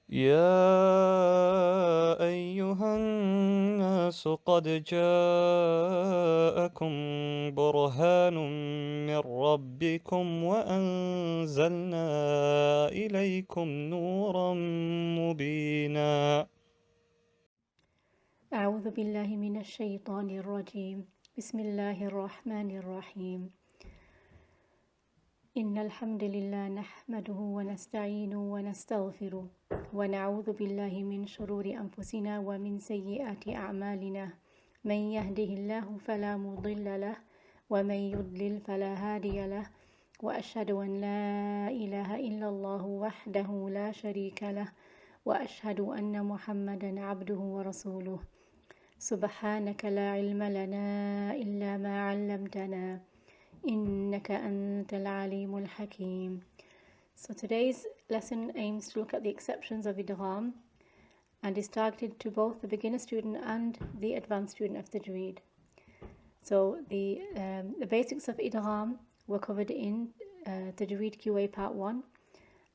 يا أيها الناس قد جاءكم برهان من ربكم وأنزلنا إليكم نورا مبينا. أعوذ بالله من الشيطان الرجيم. بسم الله الرحمن الرحيم. إن الحمد لله نحمده ونستعينه ونستغفره ونعوذ بالله من شرور أنفسنا ومن سيئات أعمالنا. من يهده الله فلا مضل له ومن يضلل فلا هادي له، وأشهد أن لا إله إلا الله وحده لا شريك له، وأشهد أن محمدا عبده ورسوله. سبحانك لا علم لنا إلا ما علمتنا إنك أنت العليم الحكيم. So today's lesson aims to look at the exceptions of Idghaam and is targeted to both the beginner student and the advanced student of Tajweed. So the basics of Idghaam were covered in Tajweed QA Part 1,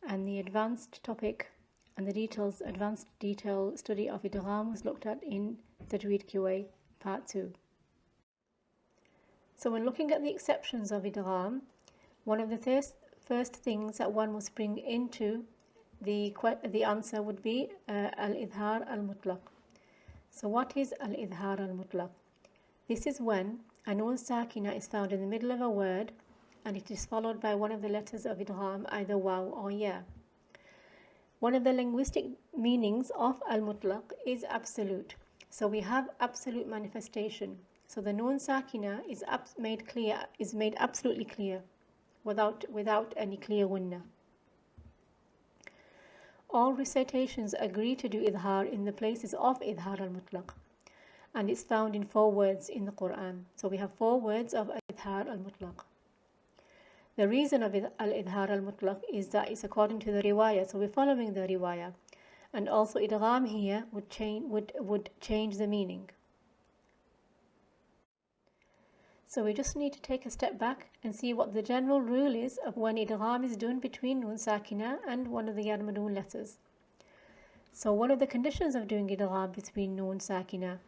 and the advanced topic and the advanced detail study of Idghaam was looked at in Tajweed QA Part 2. So when looking at the exceptions of Idghaam, one of the first things that one must bring into the answer would be al-idhar al-mutlaq. So what is al-idhar al-mutlaq? This is when a noon sakina is found in the middle of a word and it is followed by one of the letters of Idghaam, either waw or ya. One of the linguistic meanings of al-mutlaq is absolute. So we have absolute manifestation. So the noon sakina is made absolutely clear, without any clear gunna. All recitations agree to do idhar in the places of idhar al-mutlaq, and it's found in 4 words in the Quran. So we have 4 words of idhar al-mutlaq. The reason of al-idhar al-mutlaq is that it's according to the riwayah, so we're following the riwayah, and also idgham here would change the meaning. So we just need to take a step back and see what the general rule is of when idgham is done between noon sakina and one of the yarmalun letters. So one of the conditions of doing idgham between noon sakina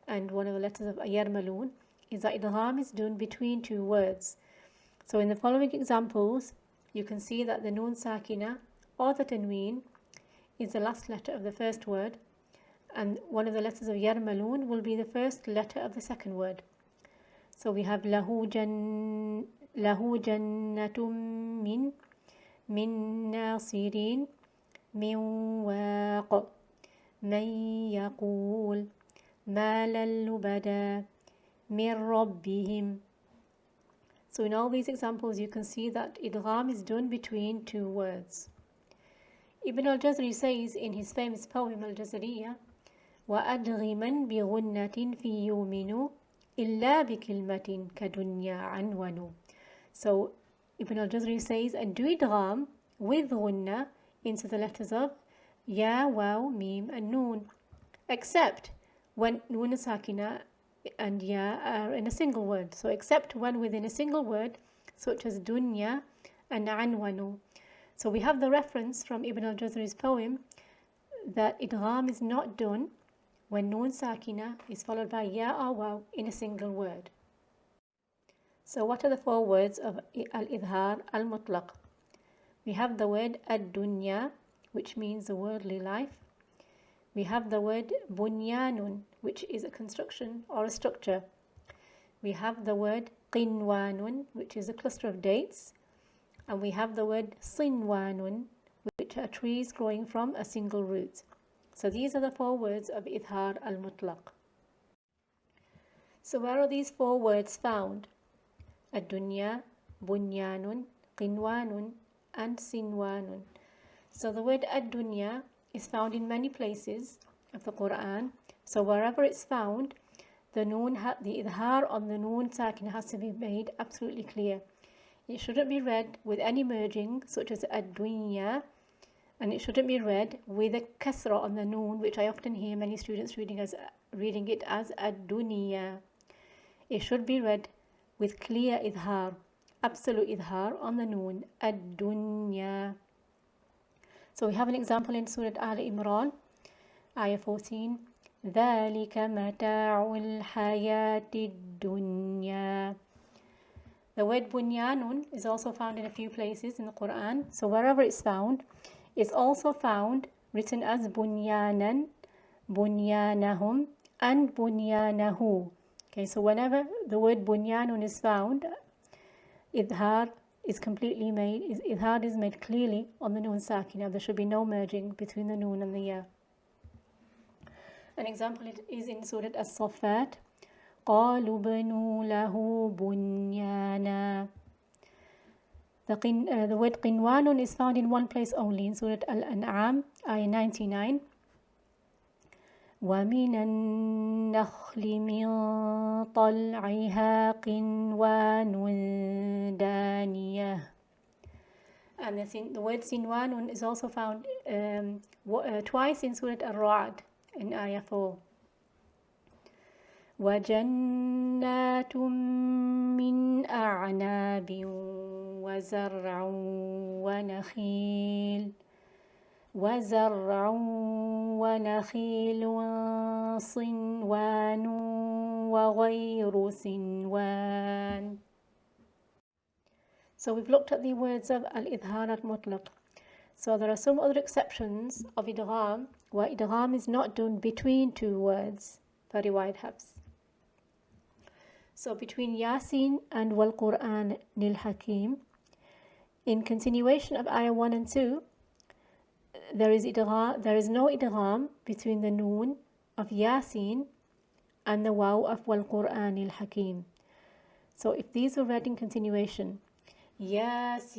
and one of the letters of yarmalun is that idgham is done between 2 words. So in the following examples, you can see that the noon sakina or the tanween is the last letter of the first word, and one of the letters of yarmalun will be the first letter of the second word. So we have lahu jannatum min nasirin min waq man yaqul ma lubada min rabbihim. So in all these examples you can see that idgham is done between 2 words. Ibn al-Jazari says in his famous poem Al-Jazariya, وَأَدْغِمًا بِغُنَّةٍ فِي يُؤْمِنُ إِلَّا بِكِلْمَةٍ كَدُنْيَا عَنْوَنُ. So Ibn al-Jazari says, and do idgham with gunna into the letters of ya, waw, mim and noon, except when noon sakina and ya are in a single word. So except when within a single word, such as dunya and anwanu. So we have the reference from Ibn al-Jazari's poem that idgham is not done when noon sakina is followed by ya or waw in a single word. So what are the 4 words of al-idhar al-mutlaq? We have the word ad-dunya, which means the worldly life. We have the word bunyanun, which is a construction or a structure. We have the word qinwanun, which is a cluster of dates. And we have the word sinwanun, which are trees growing from a single root. So these are the 4 words of idhar al-mutlaq. So where are these 4 words found? Ad-dunya, bunyanun, qinwanun and sinwanun. So the word ad-dunya is found in many places of the Quran. So wherever it's found, the idhar on the noon sakin has to be made absolutely clear. It shouldn't be read with any merging, such as ad-dunya, and it shouldn't be read with a kasra on the noon, which I often hear many students reading it as ad-dunya. It should be read with clear idhar, absolute idhar on the noon, ad-dunya. So we have an example in Surah Al Imran, Ayah 14. ذَلِكَ مَتَاعُ الْحَيَاةِ الدُّنْيَا. The word bunyanun is also found in a few places in the Quran. So wherever it's found, it's also found written as bunyanan, bunyanahum, and bunyanahu. Okay, so whenever the word bunyanun is found, idhar is completely made, idhar is made clearly on the noon sakina. There should be no merging between the noon and the ya. An example is in Surah As-Saffat. قَالُوا بَنُوا لَهُ بُنْيَانًا. The word qinwanun is found in one place only, in Surah Al-An'am, ayah 99. وَمِنَ النَّخْلِ مِنْ طَلْعِهَا قِنْوَانٌ دَانِيَةٌ. And the word sinwanun is also found twice in Surah Ar-Ra'd, in ayah 4. وَجَنَّاتٌ مِّنْ أَعْنَابٍ وَزَرْعٌ وَنَخِيلٌ صِنْوَانٌ وَغَيْرُ صِنْوَانٍ. So we've looked at the words of al-idhar al-mutlaq. So there are some other exceptions of idgham, where idgham is not done between two words, for riwayat Hafs. So between Yasin and Wal Qur'an Nil Hakim, in continuation of ayah 1 and 2, there is no idgham between the noon of Yasin and the waw of Wal Qur'an Nil Hakim. So if these were read in continuation, Yasin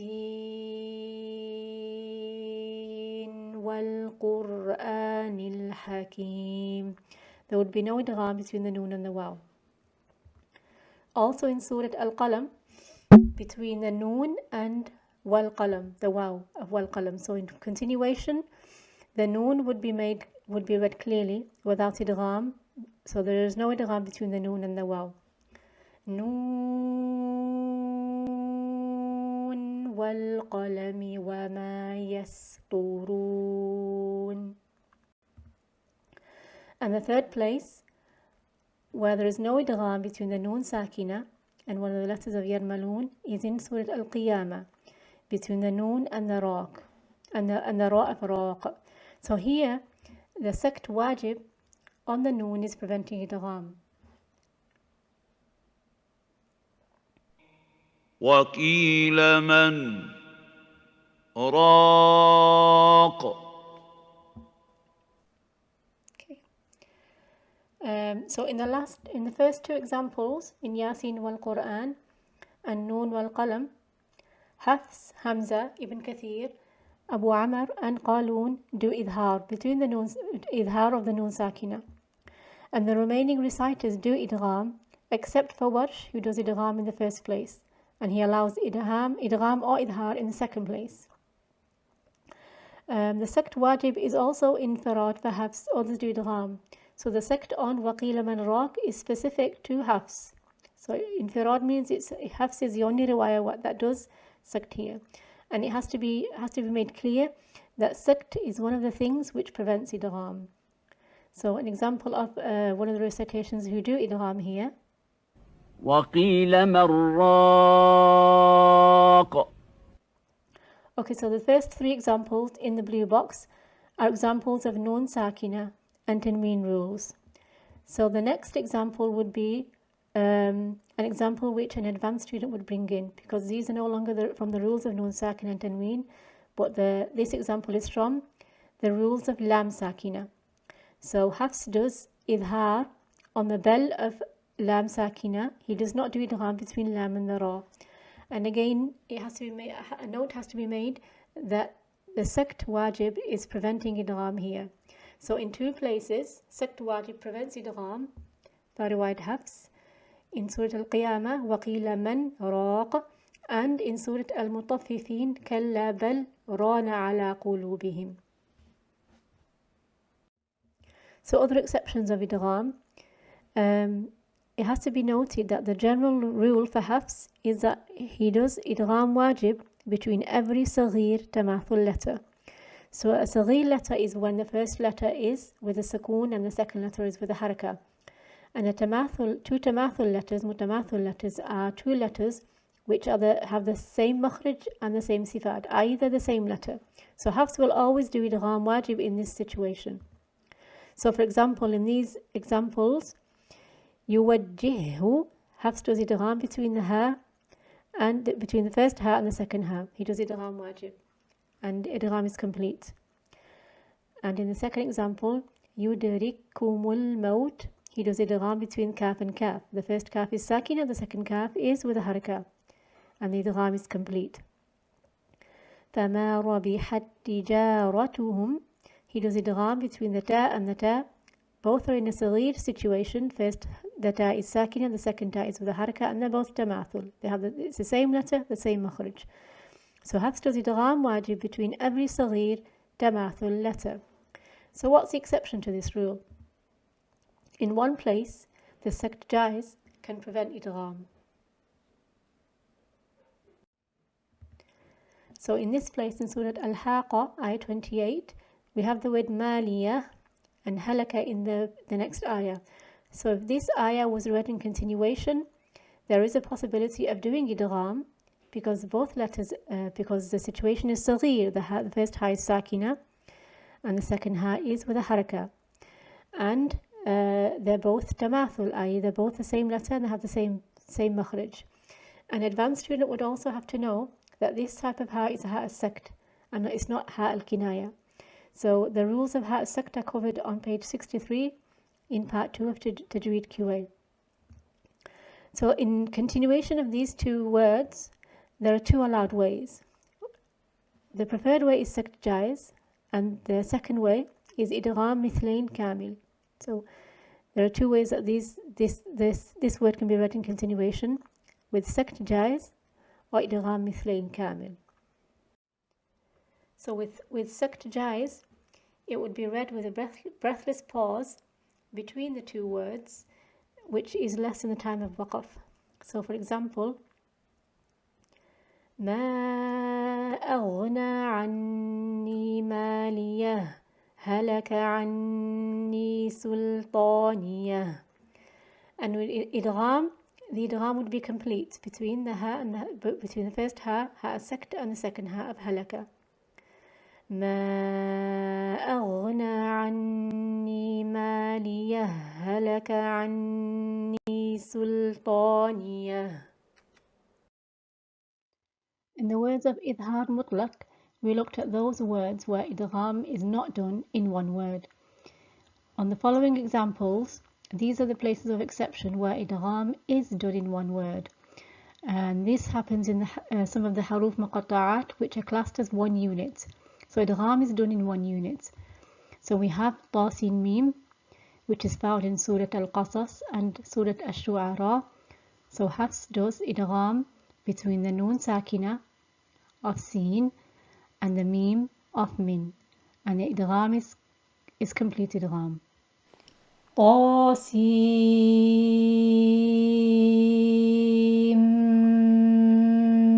Wal Qur'an Nil Hakim, there would be no idgham between the noon and the waw. Also in Surah Al-Qalam, between the noon and Wal Qalam, the waw of Wal Qalam. So in continuation, the noon would be read clearly without idgham. So there is no idgham between the noon and the waw. Noon wal qalami wa ma yasturun. And the third place, where there is no idgham between the noon sakina and one of the letters of yarmalun, is in Surah Al-Qiyamah, between the noon and the ra and the ra of raq. So here the sakt wajib on the noon is preventing idgham. وَقِيلَ مَنْ رَاقٍ. So in the first two examples, in Yasin wal Quran and Noon wal Qalam, Hafs, Hamza, Ibn Kathir, Abu Amr and Qalun do idhar between the noon, idhar of the noon sakina, and the remaining reciters do idgham, except for Warsh, who does idgham in the first place, and he allows idgham or idhar in the second place. The sakt wajib is also infirad for Hafs, others do idgham. So the sect on Waqila man Raq is specific to Hafs. So infirad means Hafs is the only riwayah that does sect here, and it has to be made clear that sect is one of the things which prevents idgham. So an example of one of the recitations who do idgham here. وَقِيلَ مَنْ رَاقٍ. Okay, so the first three examples in the blue box are examples of noon sakina and tanween rules. So the next example would be an example which an advanced student would bring in, because these are no longer from the rules of noon sakina and tanween, but this example is from the rules of lam sakina. So Hafs does idhar on the bell of lam sakina. He does not do idgham between lam and the ra. And again, it has to be made, a note has to be made that the sakt wajib is preventing idgham here. So in two places, sakt wajib prevents idgham, for riwayat Hafs, in Surah Al-Qiyamah, وَقِيلَ مَنْ رَاقٍ, and in Surah Al-Mutaffifin, كَلَّا بَلْ رَانَ عَلَى قُلُوبِهِمْ. So other exceptions of idgham, it has to be noted that the general rule for Hafs is that he does idgham wajib between every saghir tamathul letter. So a saghir letter is when the first letter is with a sukoon and the second letter is with a haraka. And two tamathul letters, mutamathul letters, are two letters which have the same makhraj and the same sifat, either the same letter. So Hafs will always do idgham wajib in this situation. So for example, in these examples, yuwajjihhu, Hafs does idgham between the ha and between the first ha and the second ha. He does idgham wajib, and idgham is complete. And in the second example, yudrikumul maut, he does idgham between kaf and kaf. The first kaf is sakina, the second kaf is with a haraka, and the idgham is complete. فَمَا رَبِحَتْ تِجَارَتُهُمْ, he does idgham between the ta and the ta. Both are in a saghir situation. First the ta is sakina, the second ta is with a haraka, and they're both tamathul. It's the same letter, the same makhraj. So Hafs does idgham wajib between every saghir tamathul letter. So what's the exception to this rule? In one place, the sakt jaiz can prevent idgham. So in this place in Surah Al-Haqqa, ayah 28, we have the word maliyah and halaka in the next ayah. So if this ayah was read in continuation, there is a possibility of doing idgham because both letters, because the situation is saghir, the first ha is sakina and the second ha is with a haraka, and they're both tamathul, i.e. they're both the same letter and they have the same makhraj. An advanced student would also have to know that this type of ha is a ha al-sakt and it's not ha al-kinaya. So the rules of ha al-sakt are covered on page 63 in part 2 of Tajweed QA. So in continuation of these two words, there are two allowed ways. The preferred way is sakt jaiz, and the second way is idgham mithlain kamil. So there are two ways that this word can be read in continuation, with sakt jaiz or idgham mithlain kamil. So with sakt jaiz, it would be read with a breathless pause between the two words, which is less than the time of waqf. So for example, ما أغنى عني ماليه هلك عني سلطانيه. And with idgham, the idgham would be complete between the ha and between the first ha al-sakt, and the second ha of halaka. ما أغنى عني ماليه هلك عني سلطانيه. In the words of Idhar Mutlaq, we looked at those words where idgham is not done in one word. On the following examples, these are the places of exception where idgham is done in one word. And this happens in some of the haruf muqatta'at, which are classed as one unit. So idgham is done in one unit. So we have Tasin Mim, which is found in Surah Al-Qasas and Surah Ash-Shu'ara. So Hafs does idgham between the Noon Sakina of Seen and the Mim of Min, and the idgham is complete idgham. Tasim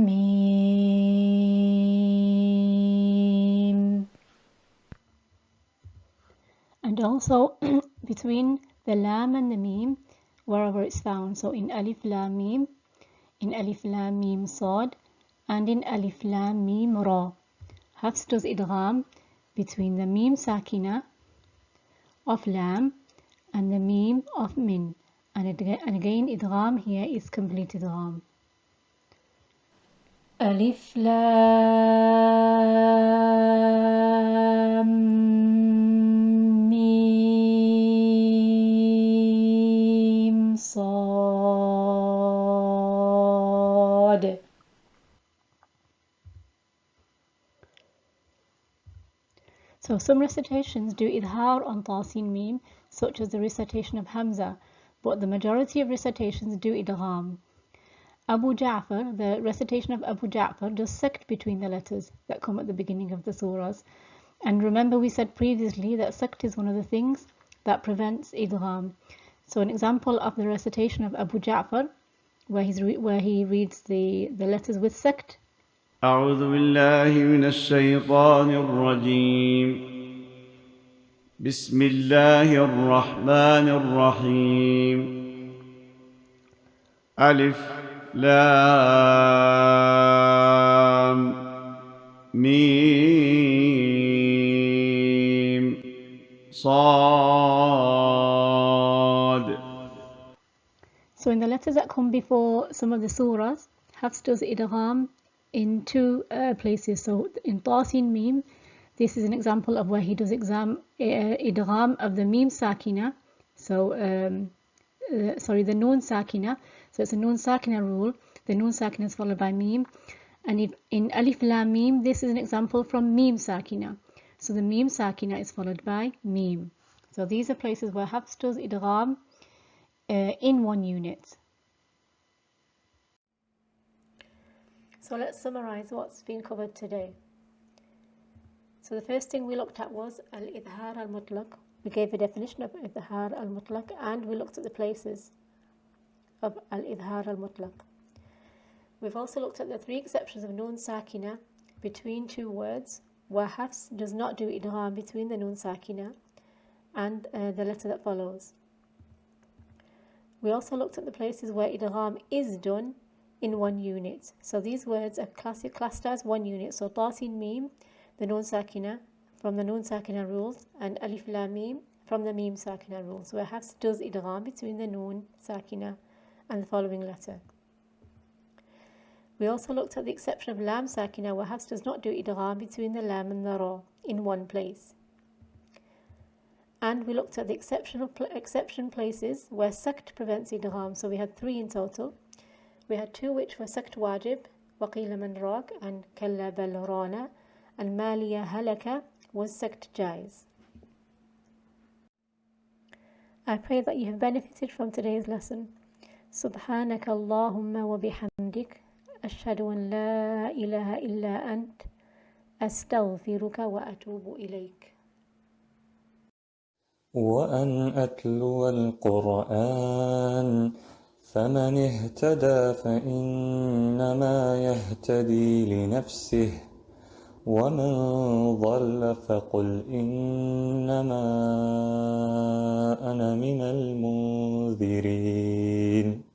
Mim. And also between the Lam and the Mim, wherever it's found. So in Alif Lam Mim, in Alif Lam Mim Sad, and in Alif Lam Mim Ra. Hafs does idgham between the Mim Sakina of Lam and the Mim of Min. And again idgham here is complete idgham. Alif Lam Mim Sad. So some recitations do idhar on Tasin Mim, such as the recitation of Hamza, but the majority of recitations do idgham. Abu Ja'far, the recitation of Abu Ja'far, does sakt between the letters that come at the beginning of the surahs. And remember, we said previously that sakt is one of the things that prevents idgham. So an example of the recitation of Abu Ja'far, where he reads the letters with sakt, أعوذ بالله من الشيطان الرجيم. بسم الله الرحمن الرحيم. ألف لام ميم صاد. So in the letters that come before some of the surahs, Hafs does idgham in two places. So in Tasin Mim, this is an example of where he does idgham of the Mim Sakina. So the Noon Sakina. So it's a Noon Sakina rule. The Noon Sakina is followed by Mim. And in Alif Lam Mim, this is an example from Mim Sakina. So the Mim Sakina is followed by Mim. So these are places where Hafs does idgham in one unit. So let's summarize what's been covered today. So the first thing we looked at was al-idhar al-mutlaq. We gave a definition of idhar al-mutlaq and we looked at the places of al-idhar al-mutlaq. We've also looked at the three exceptions of Noon Sakina between two words where Hafs does not do idgham between the Noon Sakina and the letter that follows. We also looked at the places where idgham is done in one unit. So these words are classed as one unit. So Tasin Mim, the Noon Sakina, from the Noon Sakina rules, and Alif Lam Mim from the Mim Sakina rules, where Hafs does idgham between the Noon Sakina and the following letter. We also looked at the exception of Lam Sakina, where Hafs does not do idgham between the Lam and the Ra in one place. And we looked at the exception places where sakt prevents idgham. So we had 3 in total. We had 2 which were sakt wajib, waqila man raq, and kalla bal rana, and maliya halaka was sakt jaiz. I pray that you have benefited from today's lesson. Subhanaka Allahumma wa bihamdik, ashhadu an la ilaha illa ant, astaghfiruka wa atubu ilayk. وأن أتلو القرآن فمن اهتدى فإنما يهتدي لنفسه ومن ضل فقل إنما أنا من المنذرين.